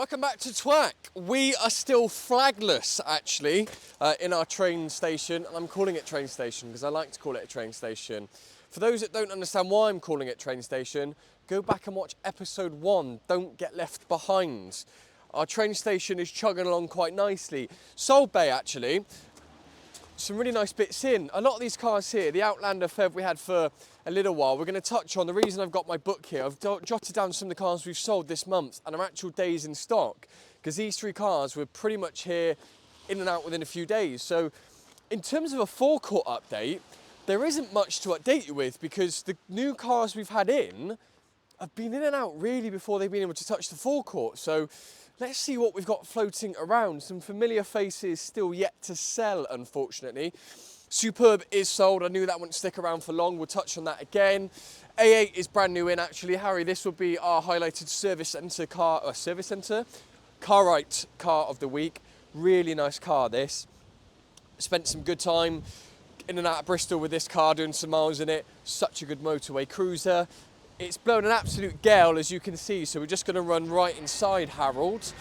Welcome back to TWAC. We are still flagless, actually, in our train station. And I'm calling it train station because I like to call it a train station. For those that don't understand why I'm calling it train station, go back and watch episode 1, Don't Get Left Behind. Our train station is chugging along quite nicely. Sold Bay, actually, some really nice bits in. A lot of these cars here, the Outlander Fev we had for a little while, we're going to touch on. The reason I've got my book here, I've jotted down some of the cars we've sold this month and our actual days in stock, because these 3 cars were pretty much here in and out within a few days. So in terms of a forecourt update, there isn't much to update you with, because the new cars we've had in have been in and out really before they've been able to touch the forecourt. So let's see what we've got floating around. Some familiar faces still yet to sell, unfortunately. Superb is sold. I knew that wouldn't stick around for long. We'll touch on that again. A8 is brand new in, actually. Harry, this will be our highlighted service centre car, Carite car of the week. Really nice car, this. Spent some good time in and out of Bristol with this car, doing some miles in it. Such a good motorway cruiser. It's blown an absolute gale, as you can see, so we're just going to run right inside Harold.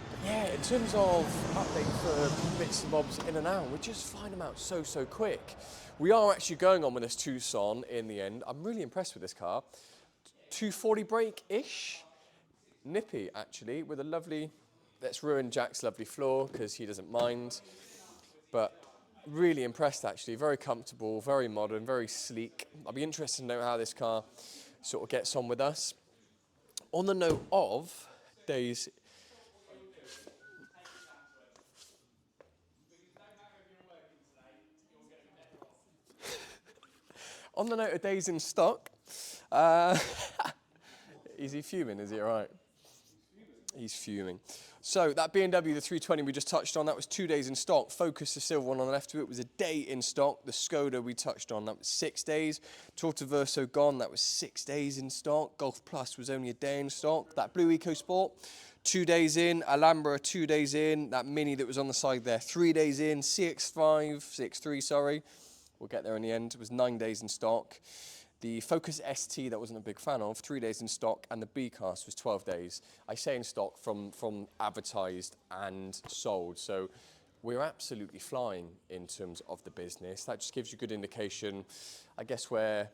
But yeah, in terms of update for bits and bobs in and out, we're just flying them out so quick. We are actually going on with this Tucson in the end. I'm really impressed with this car. 240 brake-ish. Nippy, actually, with a lovely... Let's ruin Jack's lovely floor, because he doesn't mind. But really impressed, actually. Very comfortable, very modern, very sleek. I'll be interested to know how this car sort of gets on with us. On the note of days... On the note of days in stock, is he fuming? Is he all right? He's fuming. So that BMW, the 320 we just touched on, that was 2 days in stock. Focus, the silver one on the left of it, was a day in stock. The Skoda we touched on, that was 6 days. Tortoverso gone, that was 6 days in stock. Golf Plus was only a day in stock. That blue EcoSport, 2 days in. Alhambra, 2 days in. That Mini that was on the side there, 3 days in. CX3, sorry. We'll get there in the end. It was 9 days in stock. The Focus ST that I wasn't a big fan of, 3 days in stock, and the B-Class was 12 days. I say in stock from advertised and sold. So we're absolutely flying in terms of the business. That just gives you a good indication, I guess, where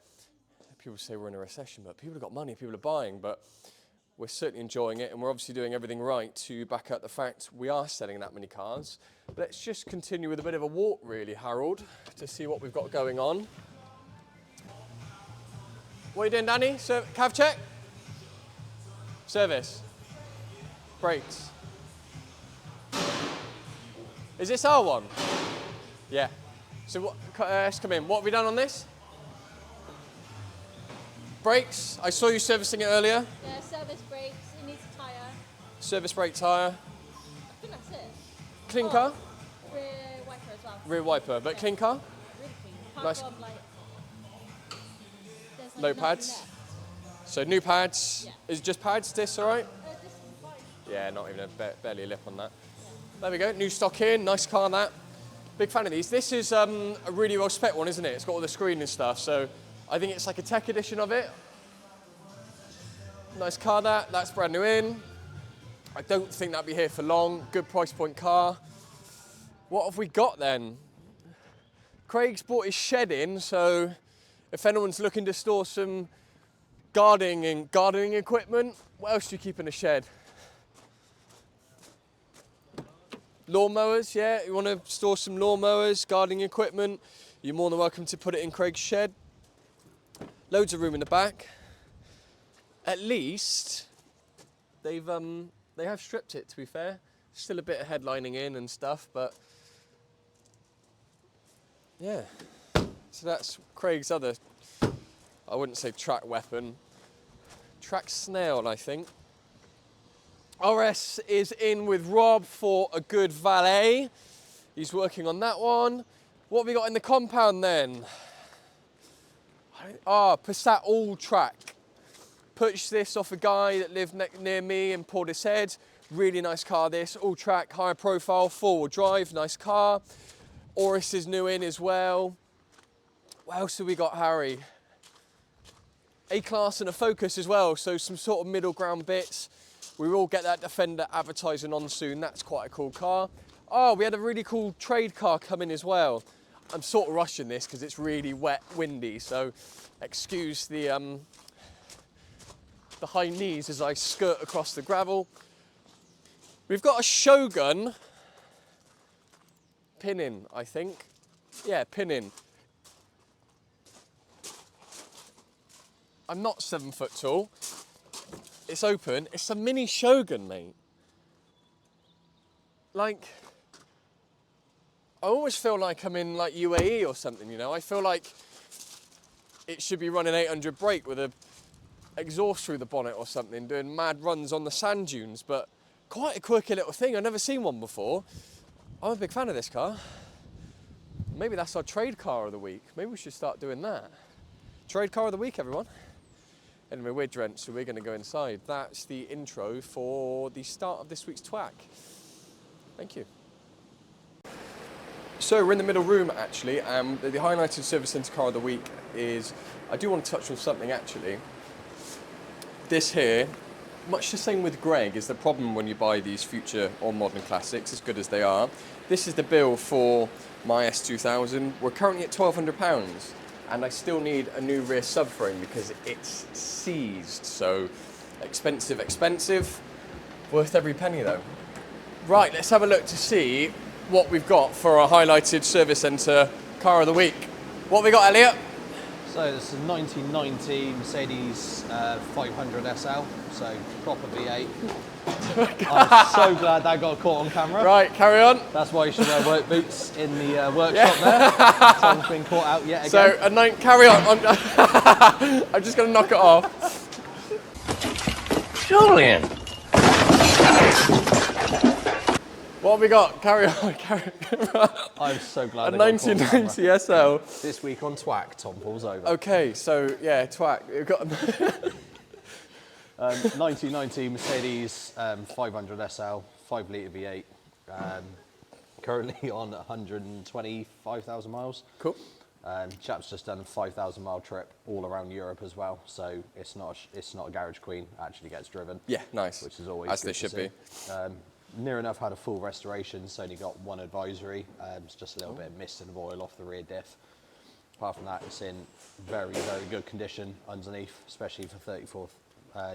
people say we're in a recession, but people have got money, people are buying, but we're certainly enjoying it, and we're obviously doing everything right to back up the fact we are selling that many cars. But let's just continue with a bit of a walk, really, Harold, to see what we've got going on. What are you doing, Danny? Cav check? Service? Brakes? Is this our one? Yeah. So let's come in. What have we done on this? Brakes? I saw you servicing it earlier. Yeah, service brakes. It needs a tyre. Service brake tyre. I think that's it. Clean car? Rear wiper as well. Rear wiper, but clean car? Really clean. Can't Nice. go on, there's No nothing pads? left. So new pads. Yeah. Is it just pads, this all right? This is fine. Yeah, not even barely a lip on that. There we go, new stock in, nice car that. Big fan of these. This is a really well spec one, isn't it? It's got all the screen and stuff, so I think it's like a tech edition of it. Nice car that's brand new in. I don't think that'll be here for long. Good price point car. What have we got then? Craig's bought his shed in, so if anyone's looking to store some gardening equipment, what else do you keep in a shed? Lawnmowers, yeah, you want to store some lawnmowers, gardening equipment, you're more than welcome to put it in Craig's shed. Loads of room in the back. At least they have stripped it, to be fair. Still a bit of headlining in and stuff, but yeah. So that's Craig's other, I wouldn't say track weapon, track snail, I think. RS is in with Rob for a good valet. He's working on that one. What have we got in the compound then? Passat All Track. Purchased this off a guy that lived near me in Portishead. Really nice car this, all track, higher profile, 4-wheel drive, nice car. Oris is new in as well. What else have we got, Harry? A-Class and a Focus as well, so some sort of middle ground bits. We will get that Defender advertising on soon. That's quite a cool car. Oh, we had a really cool trade car come in as well. I'm sort of rushing this because it's really wet, windy, so excuse the high knees as I skirt across the gravel. We've got a Shogun pin-in, I think. Yeah, pin-in. I'm not 7 foot tall. It's open. It's a mini Shogun, mate. Like, I always feel like I'm in like UAE or something, you know? I feel like it should be running 800 brake with a exhaust through the bonnet or something, doing mad runs on the sand dunes, but quite a quirky little thing. I've never seen one before. I'm a big fan of this car. Maybe that's our trade car of the week. Maybe we should start doing that. Trade car of the week, everyone. Anyway, we're drenched, so we're going to go inside. That's the intro for the start of this week's TWAC. Thank you. So we're in the middle room, actually, and the highlighted service centre car of the week is, I do want to touch on something, actually. This here, much the same with Greg, is the problem when you buy these future or modern classics, as good as they are. This is the bill for my S2000. We're currently at £1,200. And I still need a new rear subframe because it's seized. So expensive, expensive. Worth every penny though. Right, let's have a look to see what we've got for our highlighted service centre car of the week. What have we got, Elliot? So this is a 1990 Mercedes 500 SL, so proper V8. I'm so glad that got caught on camera. Right, carry on. That's why you should wear work boots in the workshop there. Someone's been caught out yet again. So, carry on. I'm just going to knock it off. Julian! What have we got? Carry on. I'm so glad A they got caught on 1990 camera. SL. This week on TWAC, Tom pulls over. Okay, so yeah, TWAC. We've got 1990 Mercedes 500 SL, 5 litre V8. Currently on 125,000 miles. Cool. Chap's just done a 5,000 mile trip all around Europe as well, so it's not a garage queen. Actually gets driven. Yeah, nice. Which is always as good they to should see. be. Near enough had a full restoration. It's only got one advisory. It's just a little bit of mist and oil off the rear diff. Apart from that, it's in very, very good condition underneath, especially for 34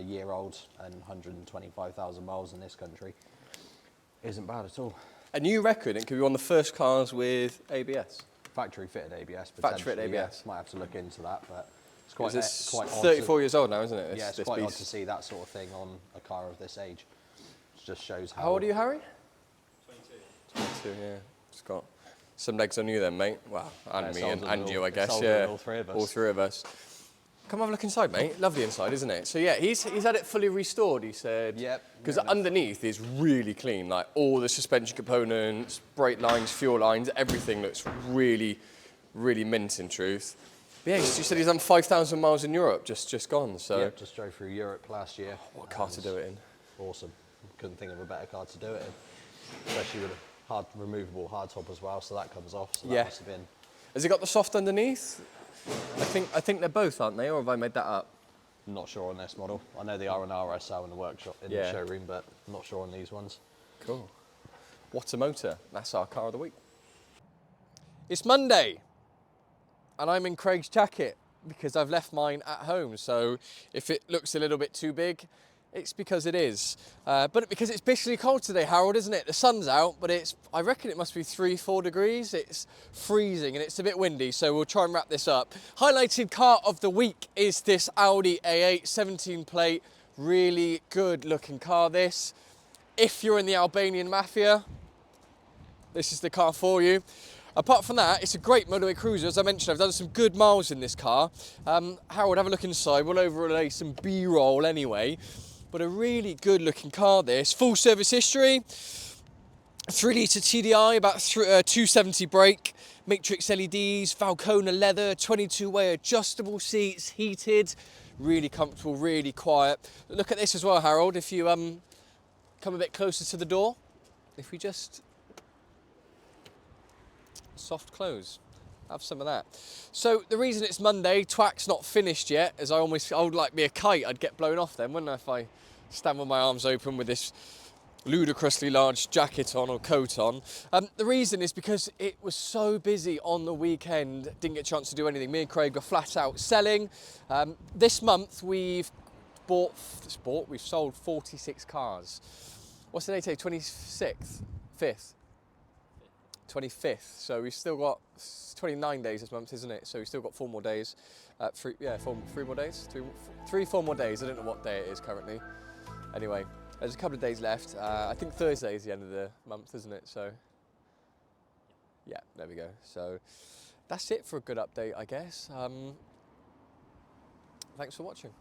year old and 125,000 miles in this country. Isn't bad at all. And you reckon it could be one of the first cars with ABS? Factory fitted ABS. Factory fitted potentially, ABS. Yeah. Might have to look into that, but it's quite, It's quite odd. 34 years old now, isn't it? Yeah, it's this quite odd beast. to see that sort of thing on a car of this age. It just shows how. How old are you, Harry? 22, yeah. It's got some legs on you then, mate. Well, and it's me older and than you, all- I guess, it's older yeah. than all three of us. All three of us. Come have a look inside, mate. Lovely inside, isn't it? So yeah, he's had it fully restored, he said. Yep. Because underneath is really clean, like all the suspension components, brake lines, fuel lines, everything looks really, really mint in truth. But yeah, you said he's done 5,000 miles in Europe, just gone, so. Yep, just drove through Europe last year. What car to do it in? Awesome. Couldn't think of a better car to do it in. Especially with a removable hardtop as well, so that comes off. So that Yeah. must have been. Has it got the soft underneath? I think they're both, aren't they? Or have I made that up? Not sure on this model. I know they are an RSL in the workshop, in Yeah. the showroom, but I'm not sure on these ones. Cool. What a motor. That's our car of the week. It's Monday, and I'm in Craig's jacket because I've left mine at home. So if it looks a little bit too big, it's because it is. But because it's bitterly cold today, Harold, isn't it? The sun's out, but I reckon it must be 3-4 degrees. It's freezing and it's a bit windy, so we'll try and wrap this up. Highlighted car of the week is this Audi A8 17 plate. Really good looking car, this. If you're in the Albanian mafia, this is the car for you. Apart from that, it's a great motorway cruiser. As I mentioned, I've done some good miles in this car. Harold, have a look inside. We'll overlay some B-roll anyway. But a really good looking car, this. Full service history. 3 litre TDI, about 270 brake. Matrix LEDs, Falcona leather, 22-way adjustable seats, heated. Really comfortable, really quiet. Look at this as well, Harold. If you come a bit closer to the door. If we just soft close. Have some of that. So the reason it's Monday, TWAC's not finished yet, as I would like me a kite, I'd get blown off then, wouldn't I, if I stand with my arms open with this ludicrously large jacket on or coat on. The reason is because it was so busy on the weekend, didn't get a chance to do anything. Me and Craig were flat out selling. This month we've sold 46 cars. What's the date today? 26th? 5th? 25th. So we've still got 29 days this month, isn't it? So we've still got 4 more days. 3 more days? 4 more days. I don't know what day it is currently. Anyway, there's a couple of days left. I think Thursday is the end of the month, isn't it? So, yeah, there we go. So, that's it for a good update, I guess. Thanks for watching.